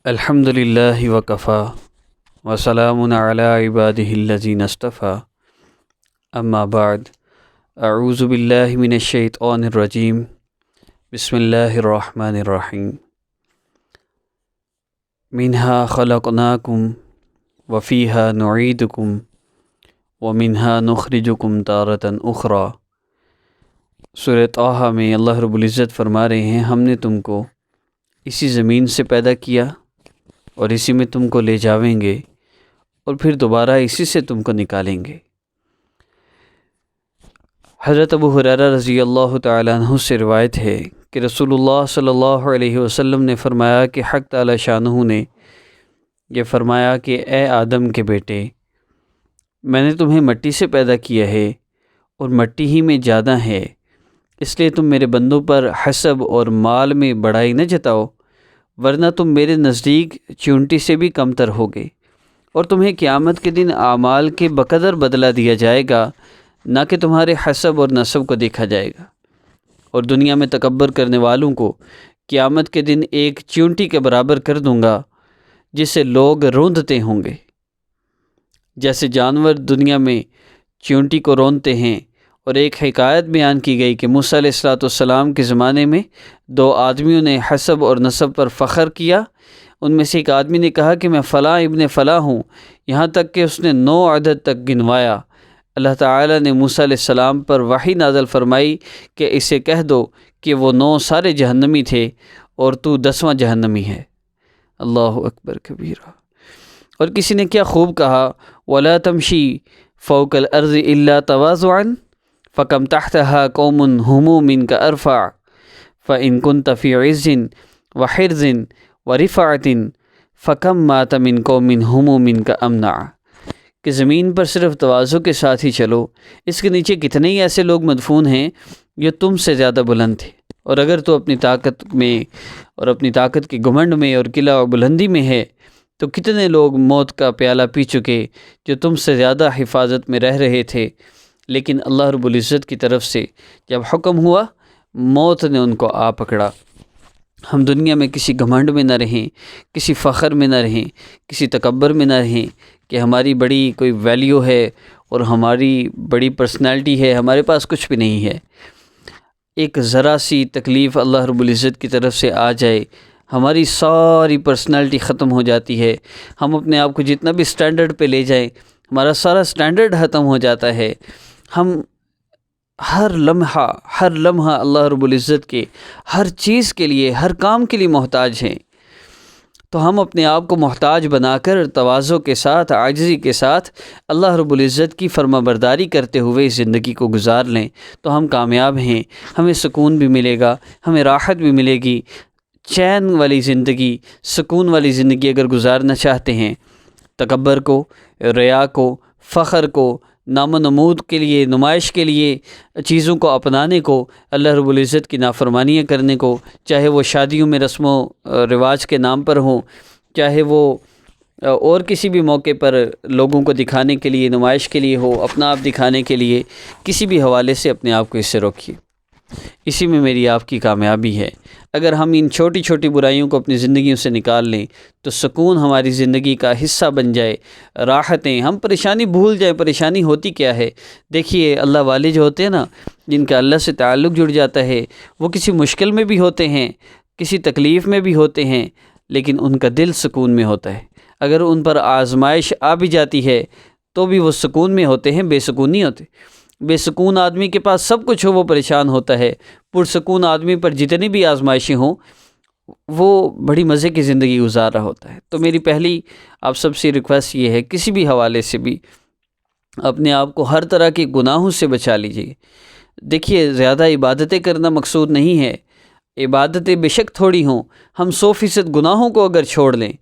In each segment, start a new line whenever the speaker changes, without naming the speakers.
الحمد للہ وکفا وسلام علی عبادہ الذین اصطفیٰ اما بعد اعوذ باللہ من الشیطان الرجیم بسم اللہ الرحمن الرحیم منہا خلقناکم وفیہا نعیدکم ومنہا نخرجکم تارۃ اخری۔ سورہ طٰہٰ میں اللہ رب العزت فرما رہے ہیں ہم نے تم کو اسی زمین سے پیدا کیا اور اسی میں تم کو لے جاویں گے اور پھر دوبارہ اسی سے تم کو نکالیں گے۔ حضرت ابو ہریرہ رضی اللہ تعالیٰ عنہ سے روایت ہے کہ رسول اللہ صلی اللہ علیہ وسلم نے فرمایا کہ حق تعالی شانہ نے یہ فرمایا کہ اے آدم کے بیٹے، میں نے تمہیں مٹی سے پیدا کیا ہے اور مٹی ہی میں جانا ہے، اس لیے تم میرے بندوں پر حسب اور مال میں بڑائی نہ جتاؤ، ورنہ تم میرے نزدیک چونٹی سے بھی کم تر ہوگے، اور تمہیں قیامت کے دن اعمال کے بقدر بدلہ دیا جائے گا، نہ کہ تمہارے حسب اور نسب کو دیکھا جائے گا۔ اور دنیا میں تکبر کرنے والوں کو قیامت کے دن ایک چونٹی کے برابر کر دوں گا جسے لوگ روندتے ہوں گے۔ جیسے جانور دنیا میں چونٹی کو روندتے ہیں۔ اور ایک حکایت بیان کی گئی کہ موسیٰ علیہ السلام کے زمانے میں دو آدمیوں نے حسب اور نسب پر فخر کیا۔ ان میں سے ایک آدمی نے کہا کہ میں فلاں ابن فلاں ہوں، یہاں تک کہ اس نے 9 عدد تک گنوایا۔ اللہ تعالیٰ نے موسیٰ علیہ السلام پر وحی نازل فرمائی کہ اسے کہہ دو کہ وہ 9 سارے جہنمی تھے اور تو 10واں جہنمی ہے۔ اللہ اکبر کبیرہ۔ اور کسی نے کیا خوب کہا، وَلَا تَمْشِي فَوْقَ الْأَرْضِ إِلَّا تَوَاضُعًا فَكَمْ تَحْتَهَا قَوْمٌ هُمُ مِنْكَ أَرْفَعُ فَإِنْ كُنْتَ فِي عِزٍّ وَحِرْزٍ وَرِفَعَةٍ فَكَمْ مَاتَ مِنْ قَوْمٍ هُمُ مِنْكَ أَمْنَعُ۔ کہ زمین پر صرف تواضع کے ساتھ ہی چلو، اس کے نیچے کتنے ہی ایسے لوگ مدفون ہیں جو تم سے زیادہ بلند تھے، اور اگر تو اپنی طاقت میں اور اپنی طاقت کے گھمنڈ میں اور قلعہ و بلندی میں ہے تو کتنے لوگ موت کا پیالہ پی چکے جو تم سے زیادہ حفاظت میں رہ رہے تھے، لیکن اللہ رب العزت کی طرف سے جب حکم ہوا موت نے ان کو آ پکڑا۔ ہم دنیا میں کسی گھمنڈ میں نہ رہیں، کسی فخر میں نہ رہیں، کسی تکبر میں نہ رہیں کہ ہماری بڑی کوئی ویلیو ہے اور ہماری بڑی پرسنالٹی ہے، ہمارے پاس کچھ بھی نہیں ہے۔ ایک ذرا سی تکلیف اللہ رب العزت کی طرف سے آ جائے، ہماری ساری پرسنالٹی ختم ہو جاتی ہے۔ ہم اپنے آپ کو جتنا بھی سٹینڈرڈ پہ لے جائیں، ہمارا سارا سٹینڈرڈ ختم ہو جاتا ہے۔ ہم ہر لمحہ اللہ رب العزت کے ہر چیز کے لیے، ہر کام کے لیے محتاج ہیں۔ تو ہم اپنے آپ کو محتاج بنا کر تواضع کے ساتھ، عاجزی کے ساتھ اللہ رب العزت کی فرما برداری کرتے ہوئے اس زندگی کو گزار لیں تو ہم کامیاب ہیں۔ ہمیں سکون بھی ملے گا، ہمیں راحت بھی ملے گی۔ چین والی زندگی، سکون والی زندگی اگر گزارنا چاہتے ہیں، تکبر کو، ریا کو، فخر کو، نام و نمود کے لیے، نمائش کے لیے چیزوں کو اپنانے کو، اللہ رب العزت کی نافرمانیاں کرنے کو، چاہے وہ شادیوں میں رسم و رواج کے نام پر ہوں، چاہے وہ اور کسی بھی موقع پر لوگوں کو دکھانے کے لیے، نمائش کے لیے ہو، اپنا آپ دکھانے کے لیے، کسی بھی حوالے سے اپنے آپ کو اس سے روکیے۔ اسی میں میری آپ کی کامیابی ہے۔ اگر ہم ان چھوٹی چھوٹی برائیوں کو اپنی زندگیوں سے نکال لیں تو سکون ہماری زندگی کا حصہ بن جائے، راحتیں، ہم پریشانی بھول جائیں۔ پریشانی ہوتی کیا ہے؟ دیکھیے اللہ والے جو ہوتے ہیں نا، جن کا اللہ سے تعلق جڑ جاتا ہے، وہ کسی مشکل میں بھی ہوتے ہیں، کسی تکلیف میں بھی ہوتے ہیں، لیکن ان کا دل سکون میں ہوتا ہے۔ اگر ان پر آزمائش آ بھی جاتی ہے تو بھی وہ سکون میں ہوتے ہیں، بے سکون نہیں ہوتے۔ بے سکون آدمی کے پاس سب کچھ ہو وہ پریشان ہوتا ہے، پرسکون آدمی پر جتنی بھی آزمائشیں ہوں وہ بڑی مزے کی زندگی گزار رہا ہوتا ہے۔ تو میری پہلی آپ سب سے ریکویسٹ یہ ہے، کسی بھی حوالے سے بھی اپنے آپ کو ہر طرح کے گناہوں سے بچا لیجیے۔ دیکھیے زیادہ عبادتیں کرنا مقصود نہیں ہے، عبادتیں بے شک تھوڑی ہوں، ہم 100% گناہوں کو اگر چھوڑ لیں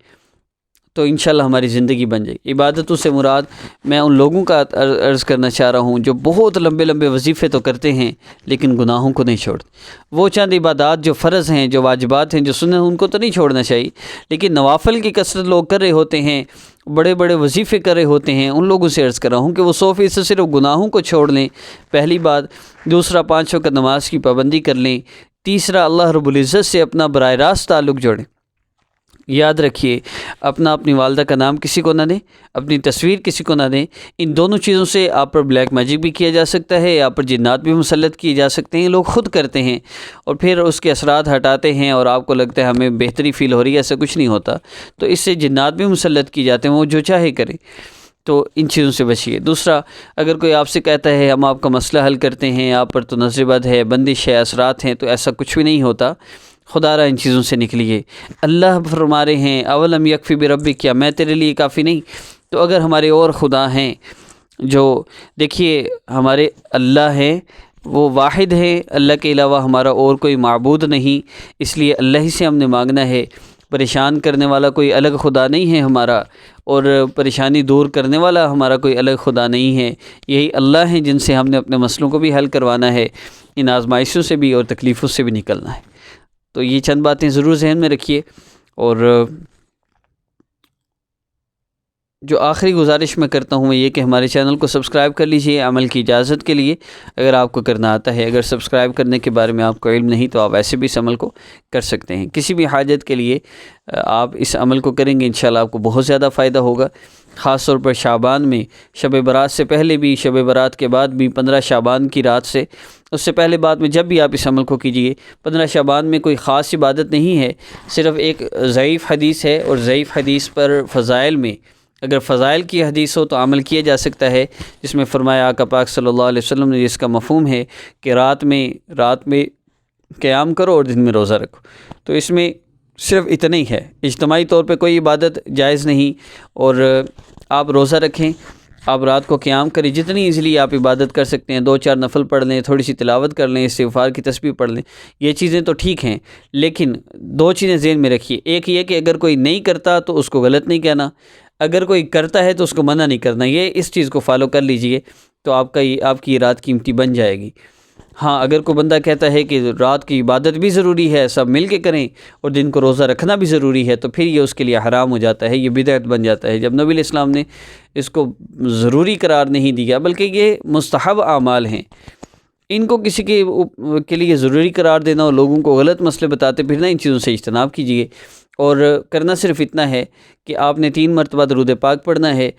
تو انشاءاللہ ہماری زندگی بن جائے۔ عبادتوں سے مراد میں ان لوگوں کا عرض کرنا چاہ رہا ہوں جو بہت لمبے لمبے وظیفے تو کرتے ہیں لیکن گناہوں کو نہیں چھوڑتے۔ وہ چند عبادات جو فرض ہیں، جو واجبات ہیں، جو سنت ہیں، ان کو تو نہیں چھوڑنا چاہیے، لیکن نوافل کی کثرت لوگ کر رہے ہوتے ہیں، بڑے بڑے وظیفے کر رہے ہوتے ہیں، ان لوگوں سے عرض کر رہا ہوں کہ وہ 100% صرف گناہوں کو چھوڑ لیں، پہلی بات۔ دوسرا، 5 وقت نماز کی پابندی کر لیں۔ تیسرا، اللہ رب العزت سے اپنا براہ راست تعلق جوڑیں۔ یاد رکھیے، اپنی والدہ کا نام کسی کو نہ دیں، اپنی تصویر کسی کو نہ دیں۔ ان دونوں چیزوں سے آپ پر بلیک میجک بھی کیا جا سکتا ہے، آپ پر جنات بھی مسلط کیے جا سکتے ہیں۔ لوگ خود کرتے ہیں اور پھر اس کے اثرات ہٹاتے ہیں اور آپ کو لگتا ہے ہمیں بہتری فیل ہو رہی ہے، ایسا کچھ نہیں ہوتا۔ تو اس سے جنات بھی مسلط کی جاتے ہیں، وہ جو چاہے کرے۔ تو ان چیزوں سے بچیے۔ دوسرا، اگر کوئی آپ سے کہتا ہے ہم آپ کا مسئلہ حل کرتے ہیں، آپ پر تو نظر بد ہے، بندش ہے، اثرات ہیں، تو ایسا کچھ بھی نہیں ہوتا۔ خدا را ان چیزوں سے نکلیے۔ اللہ فرما رہے ہیں اولم یکفی بربک، کیا میں تیرے لیے کافی نہیں؟ تو اگر ہمارے اور خدا ہیں جو، دیکھیے ہمارے اللہ ہیں، وہ واحد ہے، اللہ کے علاوہ ہمارا اور کوئی معبود نہیں، اس لیے اللہ ہی سے ہم نے مانگنا ہے۔ پریشان کرنے والا کوئی الگ خدا نہیں ہے ہمارا، اور پریشانی دور کرنے والا ہمارا کوئی الگ خدا نہیں ہے۔ یہی اللہ ہیں جن سے ہم نے اپنے مسئلوں کو بھی حل کروانا ہے، ان آزمائشوں سے بھی اور تکلیفوں سے بھی نکلنا ہے۔ تو یہ چند باتیں ضرور ذہن میں رکھیے۔ اور جو آخری گزارش میں کرتا ہوں وہ یہ کہ ہمارے چینل کو سبسکرائب کر لیجئے عمل کی اجازت کے لیے، اگر آپ کو کرنا آتا ہے۔ اگر سبسکرائب کرنے کے بارے میں آپ کو علم نہیں تو آپ ایسے بھی اس عمل کو کر سکتے ہیں۔ کسی بھی حاجت کے لیے آپ اس عمل کو کریں گے، انشاءاللہ آپ کو بہت زیادہ فائدہ ہوگا۔ خاص طور پر شعبان میں، شب برات سے پہلے بھی، شب برات کے بعد بھی، 15 شعبان کی رات سے، اس سے پہلے بعد میں جب بھی آپ اس عمل کو کیجئے۔ 15 شعبان میں کوئی خاص عبادت نہیں ہے، صرف ایک ضعیف حدیث ہے، اور ضعیف حدیث پر فضائل میں اگر فضائل کی حدیث ہو تو عمل کیا جا سکتا ہے، جس میں فرمایا آقا پاک صلی اللہ علیہ وسلم نے، جس کا مفہوم ہے کہ رات میں قیام کرو اور دن میں روزہ رکھو۔ تو اس میں صرف اتنا ہی ہے، اجتماعی طور پہ کوئی عبادت جائز نہیں۔ اور آپ روزہ رکھیں، آپ رات کو قیام کریں، جتنی ایزیلی آپ عبادت کر سکتے ہیں، 2-4 نفل پڑھ لیں، تھوڑی سی تلاوت کر لیں، استغفار کی تسبیح پڑھ لیں، یہ چیزیں تو ٹھیک ہیں، لیکن 2 چیزیں ذہن میں رکھیے۔ ایک یہ کہ اگر کوئی نہیں کرتا تو اس کو غلط نہیں کہنا، اگر کوئی کرتا ہے تو اس کو منع نہیں کرنا، یہ اس چیز کو فالو کر لیجئے تو آپ کی رات قیمتی بن جائے گی۔ ہاں، اگر کوئی بندہ کہتا ہے کہ رات کی عبادت بھی ضروری ہے، سب مل کے کریں، اور دن کو روزہ رکھنا بھی ضروری ہے، تو پھر یہ اس کے لیے حرام ہو جاتا ہے، یہ بدعت بن جاتا ہے، جب نبی علیہ السلام نے اس کو ضروری قرار نہیں دیا، بلکہ یہ مستحب اعمال ہیں۔ ان کو کسی کے لیے ضروری قرار دینا اور لوگوں کو غلط مسئلے بتاتے پھرنا، ان چیزوں سے اجتناب کیجیے۔ اور کرنا صرف اتنا ہے کہ آپ نے 3 مرتبہ درود پاک پڑھنا ہے،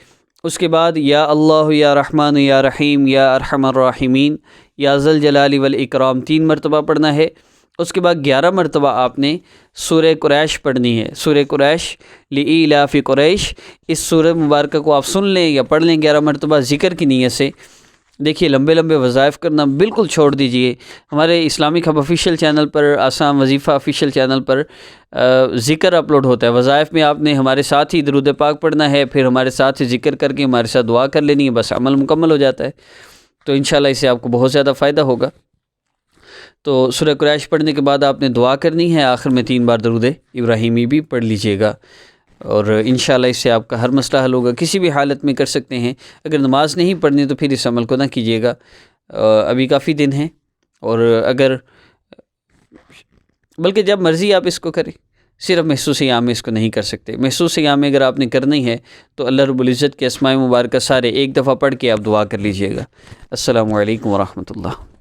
اس کے بعد یا اللہ یا رحمان یا رحیم یا ارحم الراحمین یا ذل جلال والاکرام 3 مرتبہ پڑھنا ہے۔ اس کے بعد 11 مرتبہ آپ نے سورہ قریش پڑھنی ہے، سورہ قریش لإیلاف قریش۔ اس سورہ مبارکہ کو آپ سن لیں یا پڑھ لیں 11 مرتبہ ذکر کی نیت سے۔ دیکھیے لمبے وظائف کرنا بالکل چھوڑ دیجئے۔ ہمارے اسلامک ہب آفیشیل چینل پر، آسام وظیفہ آفیشیل چینل پر ذکر اپلوڈ ہوتا ہے۔ وظائف میں آپ نے ہمارے ساتھ ہی درود پاک پڑھنا ہے، پھر ہمارے ساتھ ہی ذکر کر کے ہمارے ساتھ دعا کر لینی ہے، بس عمل مکمل ہو جاتا ہے۔ تو انشاءاللہ اس سے آپ کو بہت زیادہ فائدہ ہوگا۔ تو سورہ قریش پڑھنے کے بعد آپ نے دعا کرنی ہے، آخر میں 3 بار درود ابراہیمی بھی پڑھ لیجئے گا، اور انشاءاللہ اس سے آپ کا ہر مسئلہ حل ہوگا۔ کسی بھی حالت میں کر سکتے ہیں۔ اگر نماز نہیں پڑھنی تو پھر اس عمل کو نہ کیجیے گا، ابھی کافی دن ہیں، اور بلکہ جب مرضی آپ اس کو کریں، صرف محسوس ایام میں اس کو نہیں کر سکتے۔ محسوس ایام میں اگر آپ نے کرنی ہے تو اللہ رب العزت کے اسماء مبارکہ سارے ایک دفعہ پڑھ کے آپ دعا کر لیجئے گا۔ السلام علیکم ورحمۃ اللہ۔